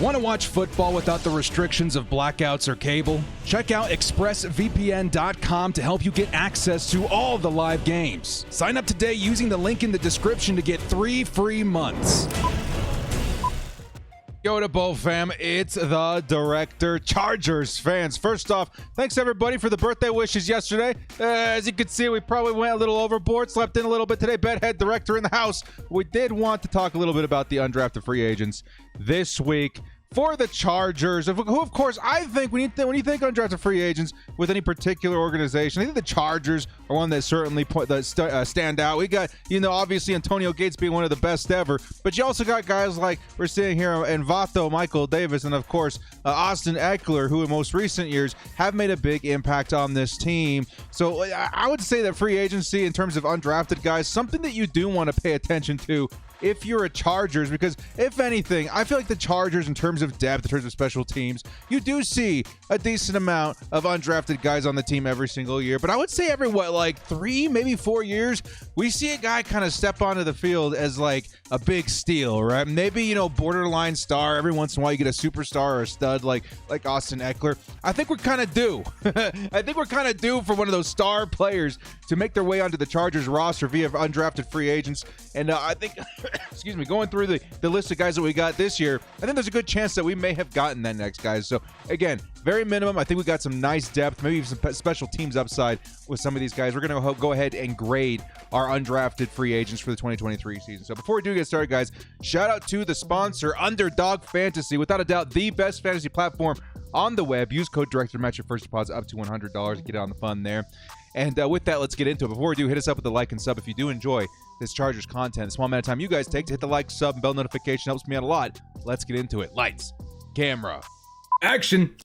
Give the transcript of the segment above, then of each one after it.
Want to watch football without the restrictions of blackouts or cable? Check out expressvpn.com to help you get access to all the live games. Sign up today using the link in the description to get 3 free months. Yo to Bo fam, it's the director. Chargers fans, first off, thanks everybody for the birthday wishes yesterday. As you can see, we probably went a little overboard, slept in a little bit today. Bedhead director in the house. We did want to talk a little bit about the undrafted free agents this week for the Chargers, who, of course, I think when you think undrafted free agents with any particular organization, I think the Chargers are one that certainly stand out. We got, obviously Antonio Gates being one of the best ever, but you also got guys like we're seeing here in Vato, Michael Davis, and of course Austin Eckler, who in most recent years have made a big impact on this team. So I would say that free agency in terms of undrafted guys, something that you do want to pay attention to if you're a Chargers, because if anything, I feel like the Chargers, in terms of depth, in terms of special teams, you do see a decent amount of undrafted guys on the team every single year. But I would say every, 3, maybe 4 years, we see a guy kind of step onto the field as like a big steal, right? Maybe, borderline star. Every once in a while you get a superstar or a stud like Austin Eckler. I think we're kind of due. I think we're kind of due for one of those star players to make their way onto the Chargers roster via undrafted free agents. And I think... excuse me, going through the list of guys that we got this year, I think there's a good chance that we may have gotten that next, guys. So, again, very minimum. I think we got some nice depth, maybe even some special teams upside with some of these guys. We're going to go ahead and grade our undrafted free agents for the 2023 season. So, before we do get started, guys, shout out to the sponsor, Underdog Fantasy. Without a doubt, the best fantasy platform on the web. Use code DIRECTOR to match your first deposit up to $100 to get on the fun there. And with that, let's get into it. Before we do, hit us up with a like and sub if you do enjoy this Chargers content. The small amount of time you guys take to hit the like, sub, and bell notification helps me out a lot. Let's get into it. Lights, camera, action.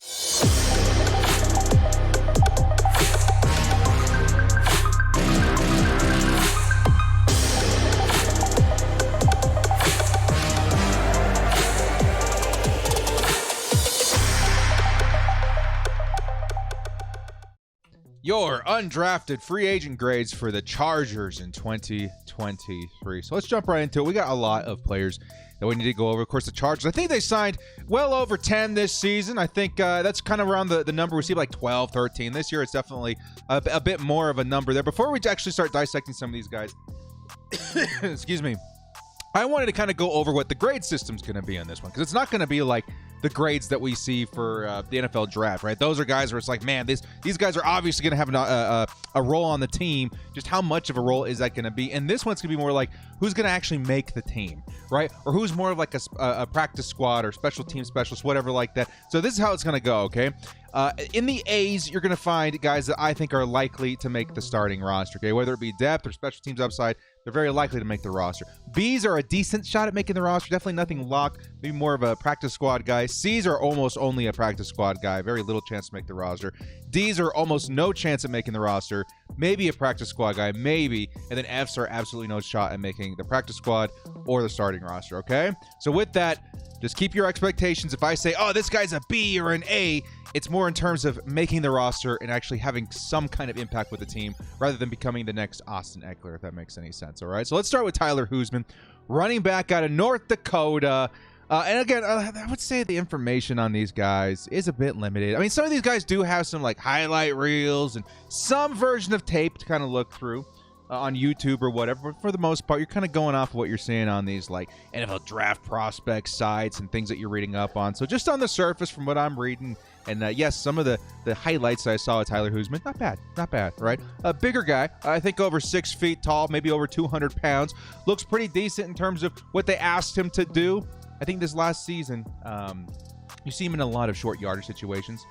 Your undrafted free agent grades for the Chargers in 2023. So let's jump right into it. We got a lot of players that we need to go over. Of course, the Chargers, I think they signed well over 10 this season. I think that's kind of around the number we see, like 12, 13. This year, it's definitely a bit more of a number there. Before we actually start dissecting some of these guys, excuse me, I wanted to kind of go over what the grade system's going to be on this one, because it's not going to be like the grades that we see for the NFL draft, right? Those are guys where it's like, man, these guys are obviously going to have a role on the team. Just how much of a role is that going to be? And this one's going to be more like who's going to actually make the team, right? Or who's more of like a practice squad or special team specialist, whatever like that. So this is how it's going to go, okay? In the A's, you're going to find guys that I think are likely to make the starting roster, okay? Whether it be depth or special teams upside, they're very likely to make the roster. B's are a decent shot at making the roster. Definitely nothing locked. Maybe more of a practice squad guy. C's are almost only a practice squad guy. Very little chance to make the roster. D's are almost no chance at making the roster. Maybe a practice squad guy. Maybe. And then F's are absolutely no shot at making the practice squad or the starting roster, okay? So with that, just keep your expectations. If I say, oh, this guy's a B or an A, it's more in terms of making the roster and actually having some kind of impact with the team rather than becoming the next Austin Eckler, if that makes any sense. All right, so let's start with Tyler Huseman, running back out of North Dakota. And again, I would say the information on these guys is a bit limited. I mean, some of these guys do have some like highlight reels and some version of tape to kind of look through on YouTube or whatever, but for the most part, you're kind of going off of what you're seeing on these like NFL draft prospect sites and things that you're reading up on. So just on the surface from what I'm reading, and yes, some of the highlights I saw of Tyler Huseman, not bad, right? A bigger guy, I think over 6 feet tall, maybe over 200 pounds, looks pretty decent in terms of what they asked him to do. I think this last season, you see him in a lot of short yardage situations.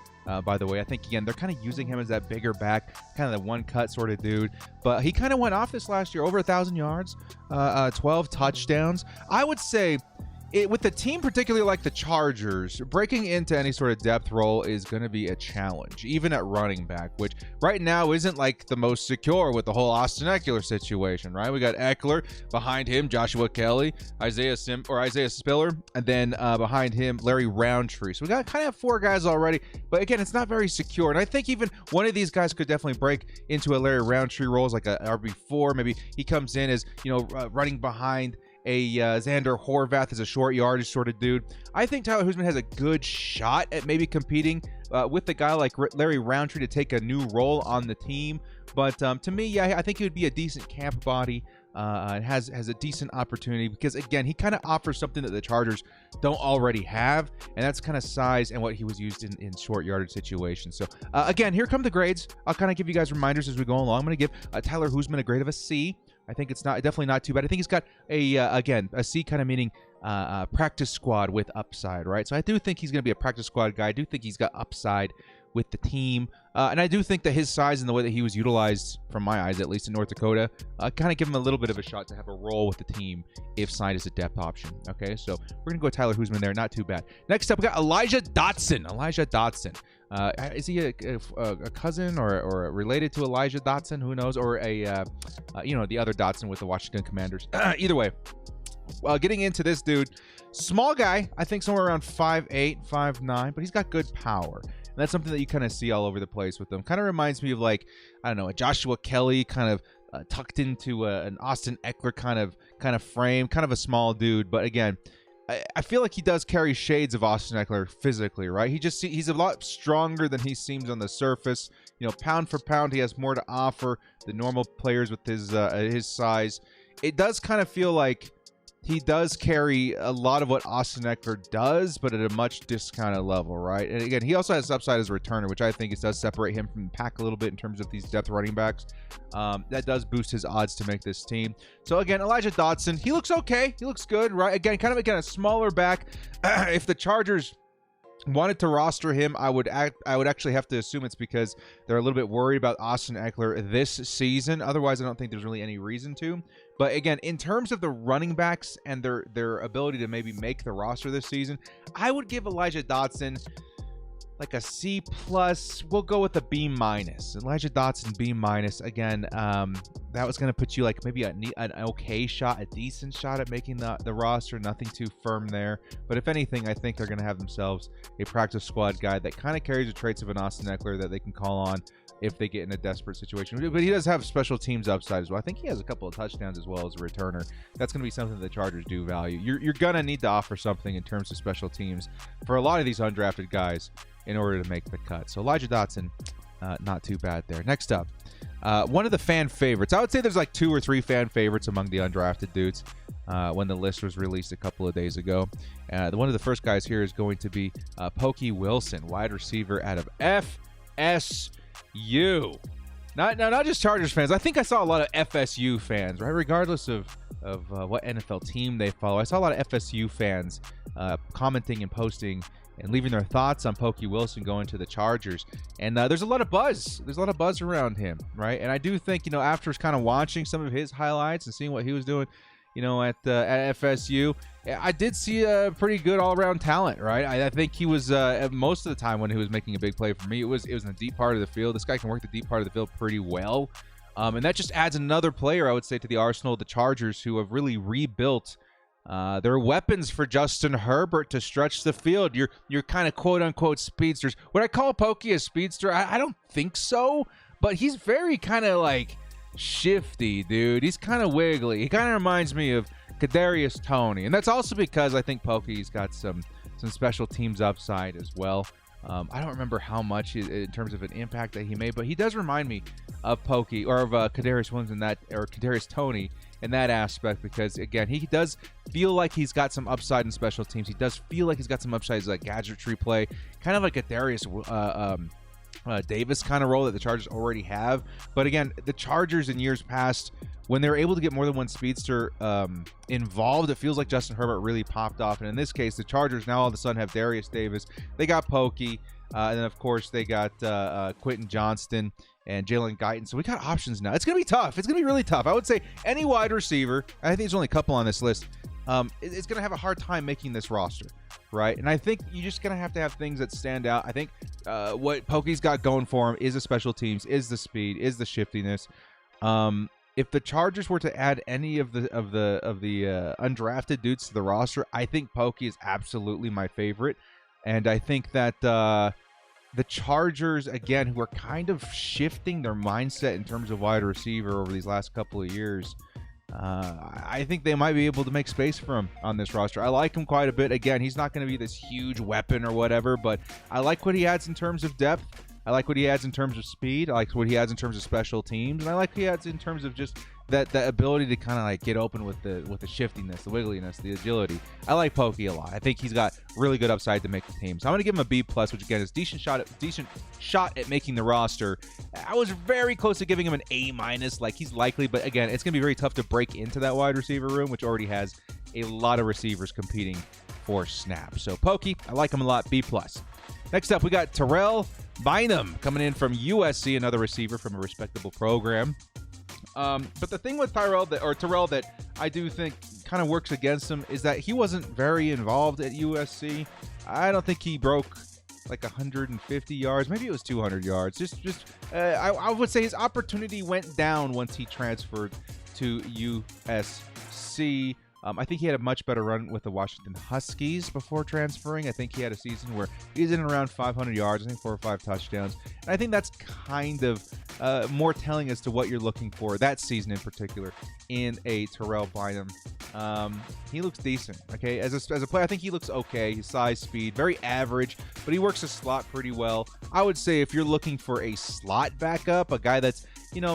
By the way, I think, again, they're kind of using him as that bigger back, kind of the one-cut sort of dude. But he kind of went off this last year, over 1,000 yards, 12 touchdowns. I would say with the team, particularly like the Chargers, breaking into any sort of depth role is going to be a challenge, even at running back, which right now isn't like the most secure with the whole Austin Eckler situation, right? We got Eckler, behind him Joshua Kelly, Isaiah Spiller, and then behind him Larry Roundtree. So we got kind of 4 guys already, but again, it's not very secure. And I think even one of these guys could definitely break into a Larry Roundtree role as like a RB4. Maybe he comes in as, running behind Xander Horvath is a short yardage sort of dude. I think Tyler Huseman has a good shot at maybe competing with a guy like Larry Roundtree to take a new role on the team. But to me, yeah, I think he would be a decent camp body. And has a decent opportunity because, again, he kind of offers something that the Chargers don't already have, and that's kind of size and what he was used in short yardage situations. So, again, here come the grades. I'll kind of give you guys reminders as we go along. I'm going to give Tyler Huseman a grade of a C. I think it's definitely not too bad. I think he's got a C, kind of meaning practice squad with upside, right? So I do think he's going to be a practice squad guy. I do think he's got upside with the team. And I do think that his size and the way that he was utilized, from my eyes at least, in North Dakota, kind of give him a little bit of a shot to have a role with the team if signed as a depth option. Okay, so we're going to go with Tyler Huseman there. Not too bad. Next up, we got Elijah Dotson. Is he a cousin or related to Elijah Dotson? Who knows? Or the other Dotson with the Washington Commanders. Either way, getting into this dude, small guy, I think somewhere around 5'8", 5'9", but he's got good power. And that's something that you kind of see all over the place with them. Kind of reminds me of, like, I don't know, a Joshua Kelly kind of tucked into an Austin Eckler kind of frame, kind of a small dude. But again, I feel like he does carry shades of Austin Eckler physically, right? He's a lot stronger than he seems on the surface. You know, pound for pound, he has more to offer the normal players with his size. It does kind of feel like he does carry a lot of what Austin Eckler does, but at a much discounted level, right? And again, he also has upside as a returner, which I think does separate him from the pack a little bit in terms of these depth running backs. That does boost his odds to make this team. So again, Elijah Dotson, he looks okay. He looks good, right? Again, kind of a smaller back. If the Chargers wanted to roster him, I would actually have to assume it's because they're a little bit worried about Austin Eckler this season. Otherwise, I don't think there's really any reason to. But again, in terms of the running backs and their ability to maybe make the roster this season, I would give Elijah Dotson like a C+. We'll go with a B-. Elijah Dotson B-. Again, that was going to put you like maybe an okay shot, a decent shot at making the roster. Nothing too firm there. But if anything, I think they're going to have themselves a practice squad guy that kind of carries the traits of an Austin Eckler that they can call on if they get in a desperate situation. But he does have special teams upside as well. I think he has a couple of touchdowns as well as a returner. That's going to be something that the Chargers do value. You're going to need to offer something in terms of special teams for a lot of these undrafted guys in order to make the cut. So Elijah Dotson, not too bad there. Next up, one of the fan favorites. I would say there's like 2 or 3 fan favorites among the undrafted dudes when the list was released a couple of days ago. One of the first guys here is going to be Pokey Wilson, wide receiver out of FSU. Not just Chargers fans. I think I saw a lot of FSU fans, right? Regardless of what NFL team they follow. I saw a lot of FSU fans commenting and posting and leaving their thoughts on Pokey Wilson going to the Chargers. And there's a lot of buzz. There's a lot of buzz around him, right? And I do think, after kind of watching some of his highlights and seeing what he was doing, at FSU, I did see a pretty good all-around talent, right? I think he was, most of the time when he was making a big play for me, it was in the deep part of the field. This guy can work the deep part of the field pretty well. And that just adds another player, I would say, to the arsenal of the Chargers, who have really rebuilt their weapons for Justin Herbert to stretch the field. Your kind of quote-unquote speedsters. Would I call Pokey a speedster? I don't think so, but he's very kind of like shifty, dude. He's kind of wiggly. He kind of reminds me of Kadarius Toney, and that's also because I think Pokey's got some special teams upside as well. I don't remember how much in terms of an impact that he made, but he does remind me of Pokey or of Kadarius Williams or Kadarius Toney in that aspect, because again, he does feel like he's got some upside in special teams. He does feel like he's got some upside as like gadgetry play, kind of like a Darius Davis kind of role that the Chargers already have. But again, the Chargers in years past, when they were able to get more than one speedster involved, it feels like Justin Herbert really popped off. And in this case, the Chargers now all of a sudden have Darius Davis. They got Pokey, and then of course they got Quentin Johnston and Jalen Guyton. So we got options now. It's going to be tough. It's going to be really tough. I would say any wide receiver, I think there's only a couple on this list, is going to have a hard time making this roster, right? And I think you're just going to have things that stand out. I think what Pokey's got going for him is the special teams, is the speed, is the shiftiness. If the Chargers were to add any of the undrafted dudes to the roster, I think Pokey is absolutely my favorite. And I think that the Chargers, again, who are kind of shifting their mindset in terms of wide receiver over these last couple of years, I think they might be able to make space for him on this roster. I like him quite a bit. Again, he's not going to be this huge weapon or whatever, but I like what he adds in terms of depth. I like what he adds in terms of speed. I like what he adds in terms of special teams, and I like what he adds in terms of just that ability to kind of like get open with the shiftiness, the wiggliness, the agility. I like Pokey a lot. I think he's got really good upside to make the team. So I'm going to give him a B+, which again is decent shot at making the roster. I was very close to giving him an A-. Like, he's likely, but again, it's going to be very tough to break into that wide receiver room, which already has a lot of receivers competing for snaps. So Pokey, I like him a lot, B+. Next up, we got Terrell Bynum coming in from USC, another receiver from a respectable program. But the thing with Terrell that I do think kind of works against him is that he wasn't very involved at USC. I don't think he broke like 150 yards. Maybe it was 200 yards. I would say his opportunity went down once he transferred to USC. I think he had a much better run with the Washington Huskies before transferring. I think he had a season where he's in and around 500 yards, I think 4 or 5 touchdowns. And I think that's kind of more telling as to what you're looking for that season in particular in a Terrell Bynum. He looks decent, okay? As a player, I think he looks okay. His size, speed, very average, but he works the slot pretty well. I would say if you're looking for a slot backup, a guy that's,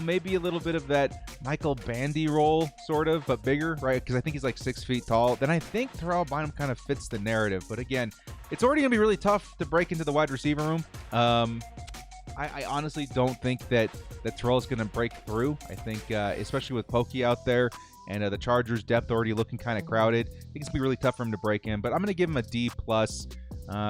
maybe a little bit of that Michael Bandy role, sort of, but bigger, right? Because I think he's like 6 feet tall. Then I think Terrell Bynum kind of fits the narrative. But again, it's already going to be really tough to break into the wide receiver room. I honestly don't think that Terrell's going to break through. I think, especially with Pokey out there and the Chargers' depth already looking kind of crowded, I think it's going to be really tough for him to break in. But I'm going to give him a D+.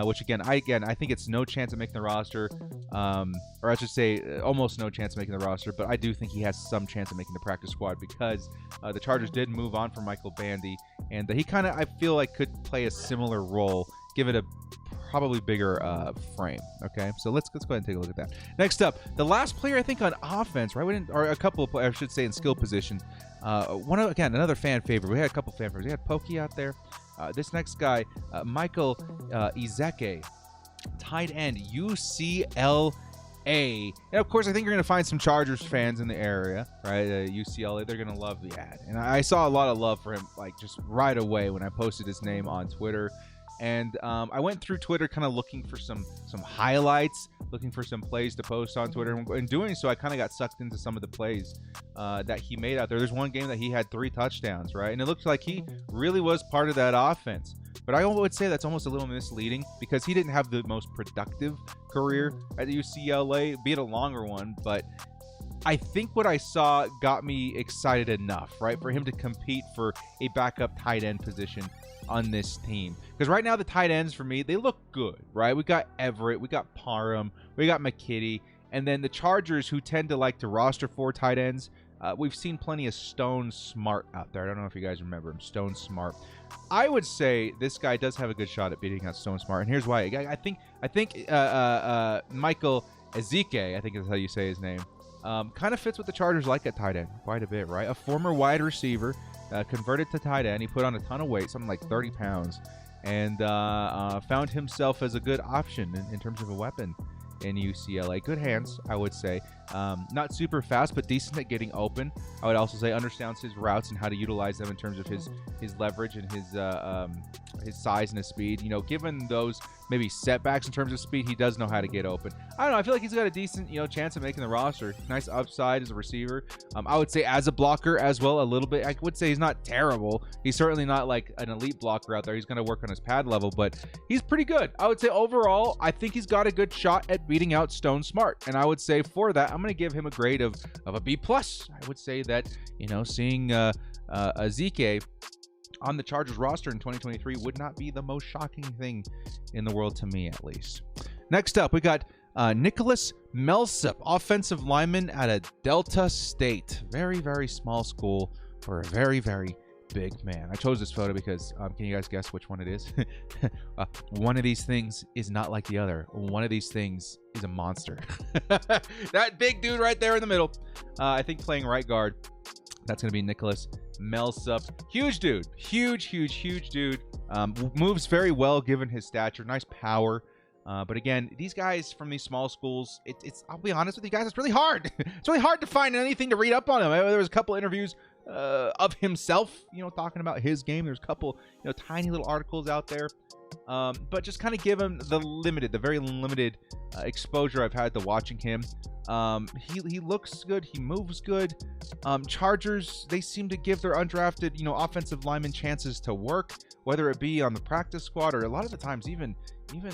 Which again, I think it's no chance of making the roster, or I should say almost no chance of making the roster, but I do think he has some chance of making the practice squad because the Chargers did move on from Michael Bandy, and he kind of, I feel like, could play a similar role, give it a probably bigger frame. Okay, so let's go ahead and take a look at that. Next up, the last player I think on offense, right? Or a couple of players, I should say, in skill position. Another fan favorite. We had a couple fan favorites. We had Pokey out there. This next guy, Michael Ezeke, tight end, UCLA. And of course, I think you're going to find some Chargers fans in the area, right? UCLA, they're going to love the ad. And I saw a lot of love for him, like just right away when I posted his name on Twitter. And I went through Twitter kind of looking for some highlights, looking for some plays to post on Twitter. And in doing so, I kind of got sucked into some of the plays that he made out there. There's one game that he had 3 touchdowns, right? And it looks like he really was part of that offense. But I would say that's almost a little misleading because he didn't have the most productive career at UCLA, be it a longer one. But I think what I saw got me excited enough, right, for him to compete for a backup tight end position on this team. Because right now the tight ends for me, they look good, right? We got Everett, we got Parham, we got McKitty, and then the Chargers, who tend to like to roster 4 tight ends, we've seen plenty of Stone Smart out there. I don't know if you guys remember him, Stone Smart. I would say this guy does have a good shot at beating out Stone Smart, and here's why. I think Michael Ezeke, I think is how you say his name, kind of fits what the Chargers like at tight end quite a bit, right? A former wide receiver, converted to tight end. He put on a ton of weight, something like 30 pounds, and found himself as a good option in terms of a weapon in UCLA. Good hands, I would say. Not super fast, but decent at getting open. I would also say understands his routes and how to utilize them in terms of his leverage and his size and his speed. Given those maybe setbacks in terms of speed, he does know how to get open. I don't know. I feel like he's got a decent, chance of making the roster. Nice upside as a receiver. I would say as a blocker as well, a little bit. I would say he's not terrible. He's certainly not like an elite blocker out there. He's going to work on his pad level, but he's pretty good. I would say overall, I think he's got a good shot at beating out Stone Smart. And I would say for that, I'm going to give him a grade of a B+. I would say that, seeing Ezeke on the Chargers roster in 2023 would not be the most shocking thing in the world to me, at least. Next up, we got Nicholas Millsap, offensive lineman at a Delta State. Very, very small school for a very, very big man. I chose this photo because, can you guys guess which one it is? One of these things is not like the other. One of these things is a monster. That big dude right there in the middle, I think playing right guard. That's going to be Nicholas Millsap. Huge dude. Huge dude. Moves very well given his stature. Nice power. But again, these guys from these small schools, I'll be honest with you guys, it's really hard. It's really hard to find anything to read up on them. There was a couple interviews of himself, talking about his game. There's a couple, tiny little articles out there. But just kind of give him the very limited exposure I've had to watching him. He looks good. He moves good. Chargers, they seem to give their undrafted, offensive linemen chances to work, whether it be on the practice squad or a lot of the times even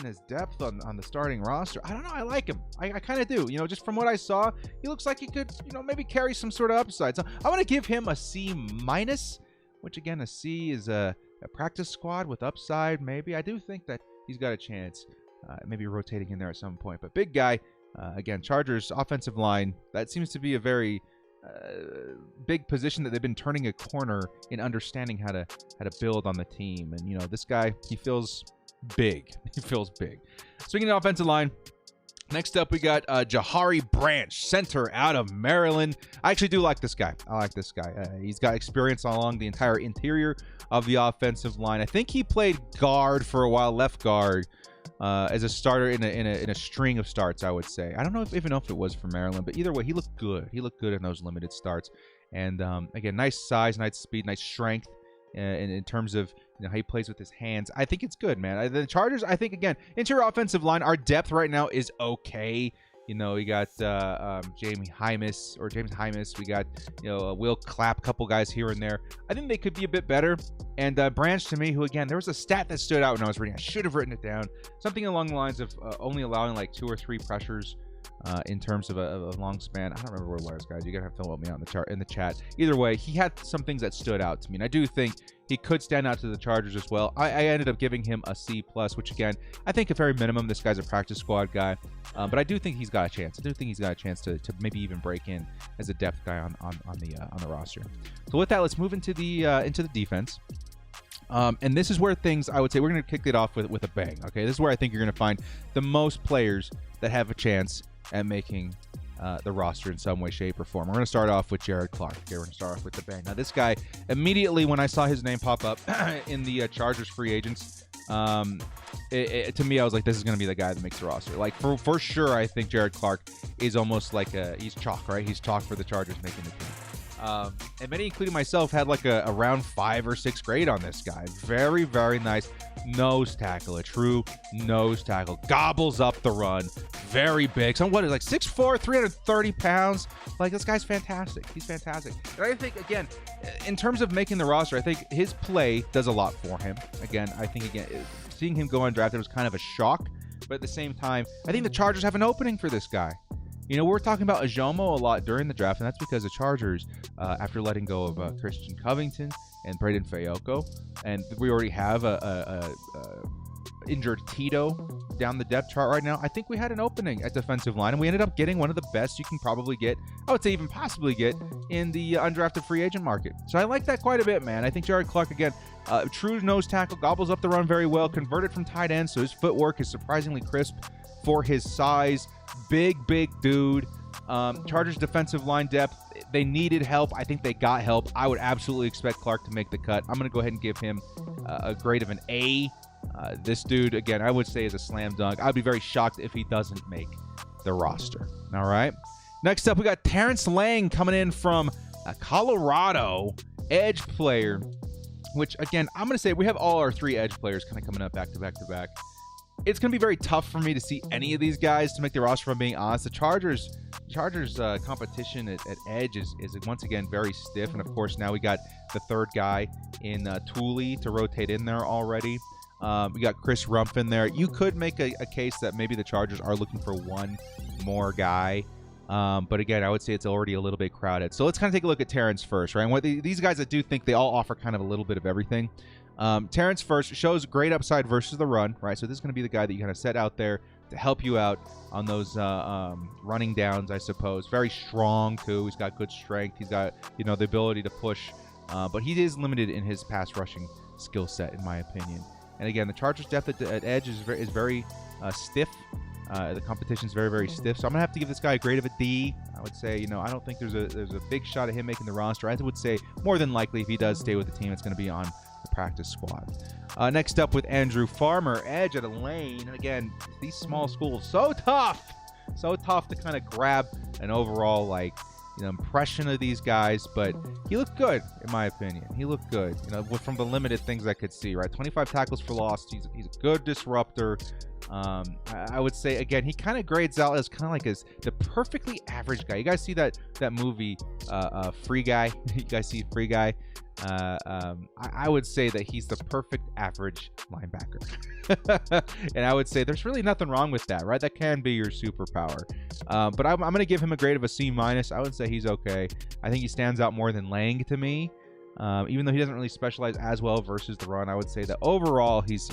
his depth on the starting roster. I don't know. I like him. I kind of do. Just from what I saw, he looks like he could, maybe carry some sort of upside. So I want to give him a C-, which again, a C is a practice squad with upside. Maybe I do think that he's got a chance, maybe rotating in there at some point. But big guy, again, Chargers offensive line. That seems to be a very big position that they've been turning a corner in understanding how to build on the team. And this guy, he feels big. He feels big. Speaking of offensive line, next up we got Jahari Branch, center out of Maryland. I actually do like this guy. I like this guy. He's got experience along the entire interior of the offensive line. I think he played guard for a while, left guard, as a starter in a string of starts, I would say. I don't know even know if it was for Maryland, but either way, he looked good. He looked good in those limited starts. And again, nice size, nice speed, nice strength in terms of how he plays with his hands. I think it's good, man. The Chargers, I think, again, interior offensive line, our depth right now is okay. We got James Hymas. We got, Will Clapp, couple guys here and there. I think they could be a bit better. And Branch, to me, who, again, there was a stat that stood out when I was reading. I should have written it down. Something along the lines of only allowing like 2 or 3 pressures in terms of a long span. I don't remember what it was, guys. You gotta have to help me out in the chat. Either way, he had some things that stood out to me, and I do think he could stand out to the Chargers as well. I ended up giving him a C+, which again, I think at very minimum, this guy's a practice squad guy, but I do think he's got a chance. I do think he's got a chance to maybe even break in as a depth guy on the roster. So with that, let's move into the defense. And this is where things, I would say, we're going to kick it off with a bang. Okay, this is where I think you're going to find the most players that have a chance at making the roster in some way, shape, or form. We're going to start off with Jared Clark. Okay, we're going to start off with the bang. Now, this guy, immediately when I saw his name pop up in the Chargers free agents, to me, I was like, this is going to be the guy that makes the roster. Like, for sure, I think Jared Clark is almost like he's chalk, right? He's chalk for the Chargers making the team. And many, including myself, had like a round 5 or 6 grade on this guy. Very, very nice nose tackle, a true nose tackle. Gobbles up the run. Very big. So what is like 6'4", 330 pounds? Like, this guy's fantastic. He's fantastic. And I think, again, in terms of making the roster, I think his play does a lot for him. Again, I think, seeing him go undrafted was kind of a shock. But at the same time, I think the Chargers have an opening for this guy. We're talking about Ajomo a lot during the draft, and that's because the Chargers, after letting go of Christian Covington and Braden Fayoko, and we already have a injured Tito down the depth chart right now, I think we had an opening at defensive line, and we ended up getting one of the best you can probably get, I would say even possibly get, in the undrafted free agent market. So I like that quite a bit, man. I think Jared Clark, again, true nose tackle, gobbles up the run very well, converted from tight end, so his footwork is surprisingly crisp for his size. Big dude. Chargers defensive line depth, they needed help. I think they got help. I would absolutely expect Clark to make the cut. I'm going to go ahead and give him a grade of an A. This dude, again, I would say is a slam dunk. I'd be very shocked if he doesn't make the roster. All right. Next up, we got Terence Lang coming in from Colorado, edge player, which, again, I'm going to say we have all our 3 edge players kind of coming up back to back. It's going to be very tough for me to see any of these guys to make the roster, if I'm being honest. The Chargers competition at edge is once again very stiff. And, of course, now we got the 3rd guy in Tooley to rotate in there already. We got Chris Rumpf in there. You could make a case that maybe the Chargers are looking for one more guy. But, again, I would say it's already a little bit crowded. So let's kind of take a look at Terrence first, right? And these guys, I do think they all offer kind of a little bit of everything. Terrence first shows great upside versus the run, right? So this is going to be the guy that you kind of set out there to help you out on those running downs, I suppose. Very strong, too. He's got good strength. He's got, the ability to push. But he is limited in his pass rushing skill set, in my opinion. And, again, the Chargers' depth at edge is very stiff. The competition is very, very stiff. So I'm going to have to give this guy a grade of a D. I would say, I don't think there's a big shot at him making the roster. I would say more than likely if he does stay with the team, it's going to be on the practice squad. Next up with Andrew Farmer, edge at a lane. And again, these small schools, so tough to kind of grab an overall impression of these guys, but he looked good in my opinion. He looked good, from the limited things I could see. Right, 25 tackles for loss. He's a good disruptor. I would say again, he kind of grades out as kind of like the perfectly average guy. You guys see that movie, Free Guy? You guys see Free Guy? I would say that he's the perfect average linebacker. And I would say there's really nothing wrong with that, right? That can be your superpower. But I'm going to give him a grade of a C-. I would say he's okay. I think he stands out more than Lang to me. Even though he doesn't really specialize as well versus the run, I would say that overall he's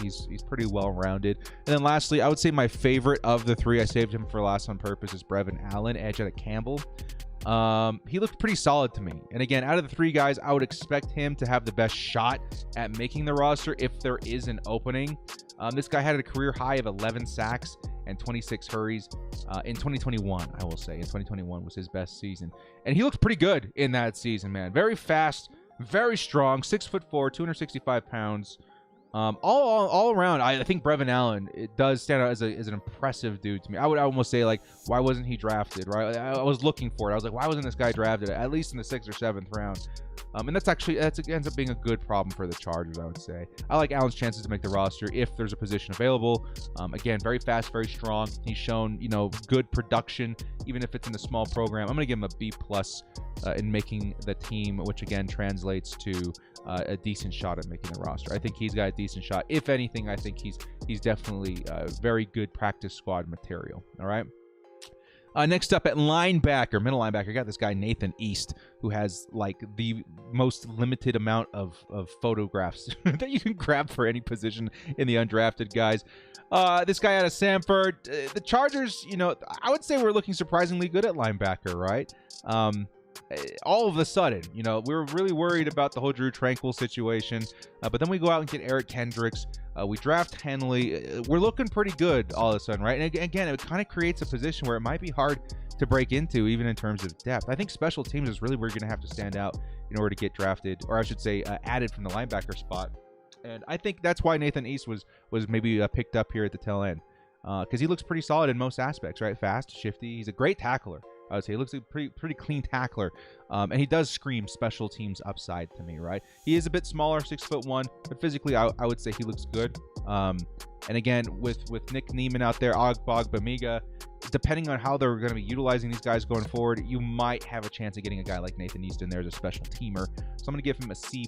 pretty well rounded. And then lastly, I would say my favorite of the three, I saved him for last on purpose, is Brevin Allen, edge out of Campbell. He looked pretty solid to me. And again, out of the three guys, I would expect him to have the best shot at making the roster if there is an opening. This guy had a career high of 11 sacks and 26 hurries in 2021, I will say. In 2021 was his best season. And he looked pretty good in that season, man. Very fast, very strong, 6'4", 265 pounds. All around, I think Brevin Allen, it does stand out as an impressive dude to me. I would almost say, like, why wasn't he drafted, right? I was looking for it. I was like, why wasn't this guy drafted at least in the 6th or 7th round? And that ends up being a good problem for the Chargers, I would say. I like Allen's chances to make the roster if there's a position available. Again, very fast, very strong. He's shown, good production, even if it's in a small program. I'm going to give him a B+ in making the team, which again translates to a decent shot at making the roster. I think he's got a decent shot. If anything, I think he's definitely very good practice squad material. All right. Next up at linebacker, middle linebacker, got this guy Nathan East, who has like the most limited amount of photographs that you can grab for any position in the undrafted guys. This guy out of Samford, the Chargers, I would say we're looking surprisingly good at linebacker, right? All of a sudden, we were really worried about the whole Drew Tranquil situation, but then we go out and get Eric Kendricks. We draft Henley. We're looking pretty good all of a sudden, right? And again, it kind of creates a position where it might be hard to break into, even in terms of depth. I think special teams is really where you're going to have to stand out in order to get drafted, or I should say added from the linebacker spot. And I think that's why Nathan East was maybe picked up here at the tail end, because he looks pretty solid in most aspects, right? Fast, shifty. He's a great tackler. I would say he looks like a pretty clean tackler, and he does scream special teams upside to me, right? He is a bit smaller, 6'1", but physically, I would say he looks good. And again, with Nick Neiman out there, Ogbog, Bamiga, depending on how they're going to be utilizing these guys going forward, you might have a chance of getting a guy like Nathan East in there as a special teamer. So I'm going to give him a C+,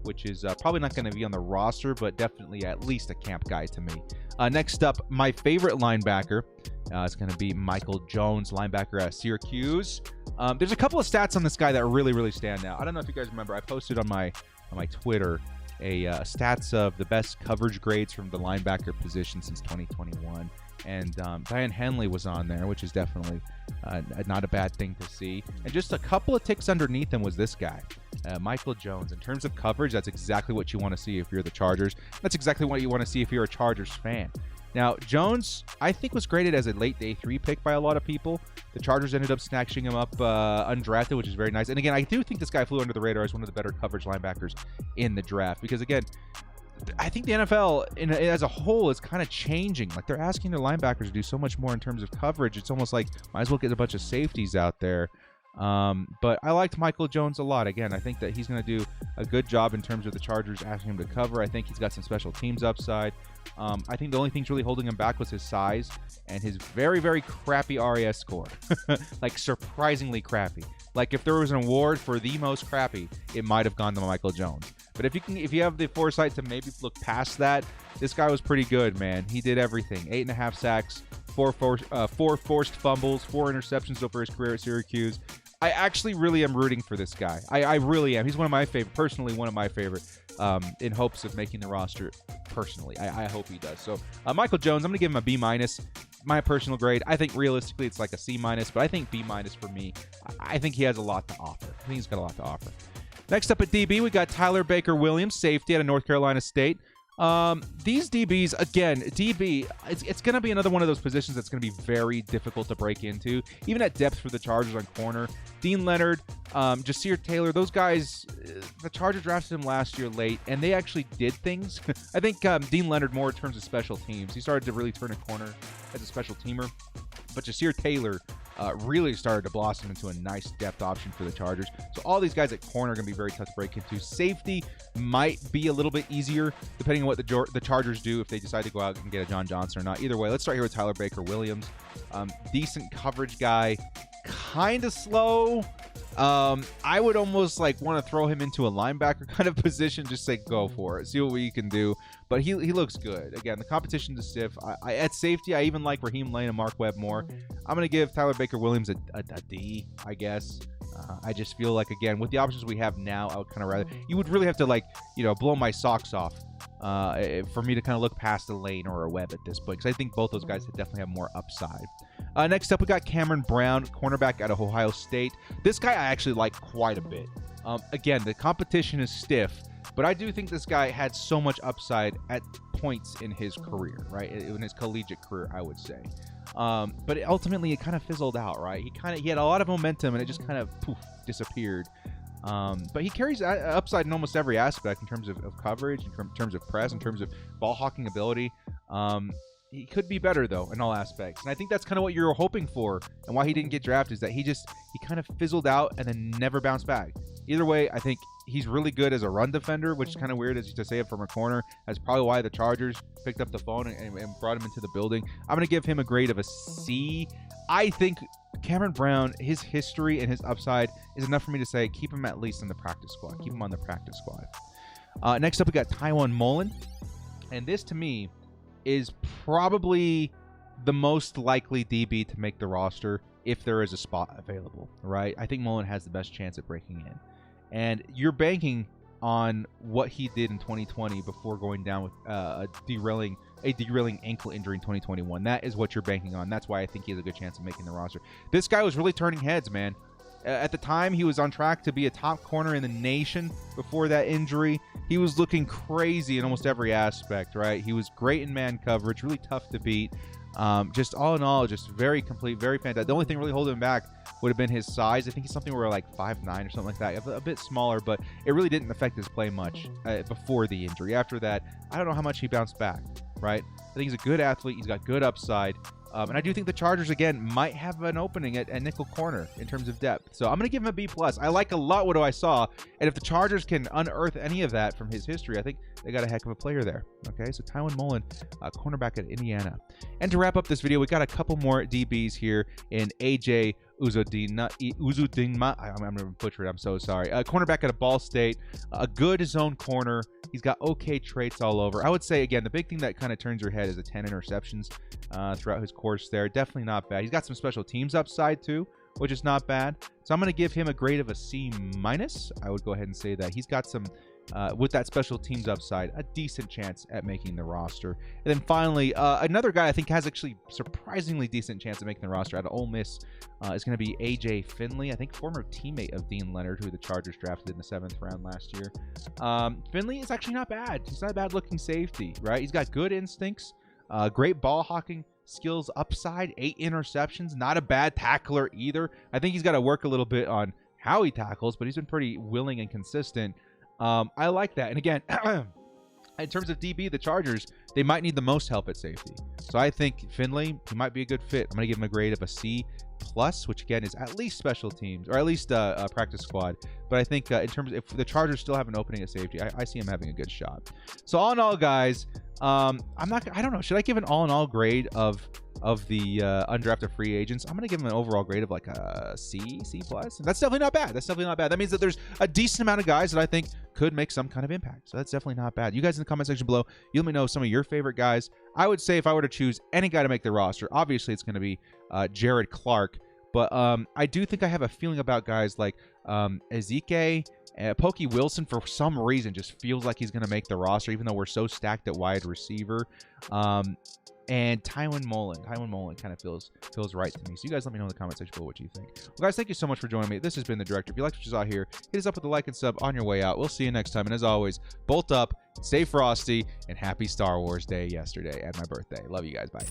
which is probably not going to be on the roster, but definitely at least a camp guy to me. Next up, my favorite linebacker. It's going to be Michael Jones, linebacker at Syracuse. There's a couple of stats on this guy that really, really stand out. I don't know if you guys remember. I posted on my Twitter stats of the best coverage grades from the linebacker position since 2021. And Diane Henley was on there, which is definitely not a bad thing to see. And just a couple of ticks underneath him was this guy, Michael Jones. In terms of coverage, that's exactly what you want to see if you're the Chargers. That's exactly what you want to see if you're a Chargers fan. Now, Jones, I think, was graded as a late day 3 pick by a lot of people. The Chargers ended up snatching him up undrafted, which is very nice. And again, I do think this guy flew under the radar as one of the better coverage linebackers in the draft. Because again, I think the NFL as a whole is kind of changing. Like, they're asking their linebackers to do so much more in terms of coverage. It's almost like might as well get a bunch of safeties out there. But I liked Michael Jones a lot. Again, I think that he's going to do a good job in terms of the Chargers asking him to cover. I think he's got some special teams upside. I think the only thing's really holding him back was his size and his very, very crappy RAS score. Like, surprisingly crappy. Like, if there was an award for the most crappy, it might have gone to Michael Jones. But if you have the foresight to maybe look past that, this guy was pretty good, man. He did everything. 8.5 sacks, 4 forced fumbles, 4 interceptions over his career at Syracuse. I actually really am rooting for this guy. I really am. He's one of my favorite, personally one of my favorite, in hopes of making the roster personally. I hope he does. So Michael Jones, I'm going to give him a B-. My personal grade. I think realistically it's like a C-, but I think B- for me. I think he has a lot to offer. I think he's got a lot to offer. Next up at DB, we got Tyler Baker-Williams, safety out of North Carolina State. These DBs, again, DB, it's going to be another one of those positions that's going to be very difficult to break into, even at depth for the Chargers on corner. Dean Leonard, Jasir Taylor, those guys, the Chargers drafted him last year late, and they actually did things. I think Dean Leonard more in terms of special teams. He started to really turn a corner as a special teamer. But Jasir Taylor really started to blossom into a nice depth option for the Chargers. So all these guys at corner are going to be very tough to break into. Safety might be a little bit easier depending on what the Chargers do, if they decide to go out and get a John Johnson or not. Either way, let's start here with Tyler Baker-Williams. Decent coverage guy, kind of slow. I would almost like want to throw him into a linebacker kind of position, just say go for it, see what you can do. But he looks good. Again, the competition is stiff. At safety, I even like Raheem Lane and Mark Webb more. I'm going to give Tyler Baker-Williams a D, I guess. I just feel like, again, with the options we have now, I would kind of rather, you would really have to, like, blow my socks off for me to kind of look past a Lane or a Webb at this point, because I think both those guys definitely have more upside. Next up, we got Cameron Brown, cornerback out of Ohio State. This guy I actually like quite a bit. Again, the competition is stiff, but I do think this guy had so much upside at points in his career, right? In his collegiate career, I would say. But ultimately, it kind of fizzled out, right? He had a lot of momentum, and it just kind of poof, disappeared. But he carries upside in almost every aspect in terms of coverage, in terms of press, in terms of ball hawking ability. He could be better, though, in all aspects. And I think that's kind of what you're hoping for, and why he didn't get drafted, is that he kind of fizzled out and then never bounced back. Either way, I think he's really good as a run defender, which is kind of weird as to say it from a corner. That's probably why the Chargers picked up the phone and brought him into the building. I'm going to give him a grade of a C. I think Cameron Brown, his history and his upside is enough for me to say keep him at least in the practice squad. Keep him on the practice squad. Next up, we got Taiwan Mullen. And this, to me, is probably the most likely DB to make the roster if there is a spot available, right? I think Mullen has the best chance at breaking in. And you're banking on what he did in 2020 before going down with a derailing ankle injury in 2021. That is what you're banking on. That's why I think he has a good chance of making the roster. This guy was really turning heads, man. At the time, he was on track to be a top corner in the nation before that injury. He was looking crazy in almost every aspect, right? He was great in man coverage, really tough to beat. Just all in all, just very complete, very fantastic. The only thing really holding him back would have been his size. I think he's something where like 5'9" or something like that, a bit smaller, but it really didn't affect his play much before the injury. After that, I don't know how much he bounced back, right? I think he's a good athlete. He's got good upside. And I do think the Chargers, again, might have an opening at nickel corner in terms of depth. So I'm going to give him a B+. I like a lot what I saw. And if the Chargers can unearth any of that from his history, I think they got a heck of a player there. Okay, so Taiwan Mullen, cornerback at Indiana. And to wrap up this video, we got a couple more DBs here in AJ Uzudinma. I'm going to butcher it. I'm so sorry. Cornerback at Ball State. A good zone corner. He's got okay traits all over. I would say, again, the big thing that kind of turns your head is the 10 interceptions throughout his course there. Definitely not bad. He's got some special teams upside, too, which is not bad. So I'm going to give him a grade of a C-. I would go ahead and say that. He's got some, with that special teams upside, a decent chance at making the roster. And then finally, another guy I think has actually surprisingly decent chance of making the roster out of Ole Miss is going to be AJ Finley, I think former teammate of Dean Leonard, who the Chargers drafted in the 7th round last year. Finley is actually not bad. He's not a bad-looking safety, right? He's got good instincts, great ball hawking skills, upside, 8 interceptions, not a bad tackler either. I think he's got to work a little bit on how he tackles, but he's been pretty willing and consistent. I like that. And again, in terms of DB, the Chargers, they might need the most help at safety. So I think Finley, he might be a good fit. I'm going to give him a grade of a C+, which again is at least special teams, or at least a practice squad. But I think in terms of if the Chargers still have an opening at safety, I see him having a good shot. So all in all, guys, I don't know. Should I give an all-in-all grade of the undrafted free agents? I'm going to give them an overall grade of like a C+. And that's definitely not bad. That's definitely not bad. That means that there's a decent amount of guys that I think could make some kind of impact. So that's definitely not bad. You guys in the comment section below, you let me know some of your favorite guys. I would say if I were to choose any guy to make the roster, obviously it's going to be Jared Clark. But I do think I have a feeling about guys like Ezeke. Pokey Wilson, for some reason, just feels like he's going to make the roster, even though we're so stacked at wide receiver. And Taiwan Mullen kind of feels right to me. So you guys let me know in the comment section below what you think. Well, guys, thank you so much for joining me. This has been The Director. If you liked what you saw here, hit us up with a like and sub on your way out. We'll see you next time. And as always, bolt up, stay frosty, and happy Star Wars Day yesterday and my birthday. Love you guys. Bye.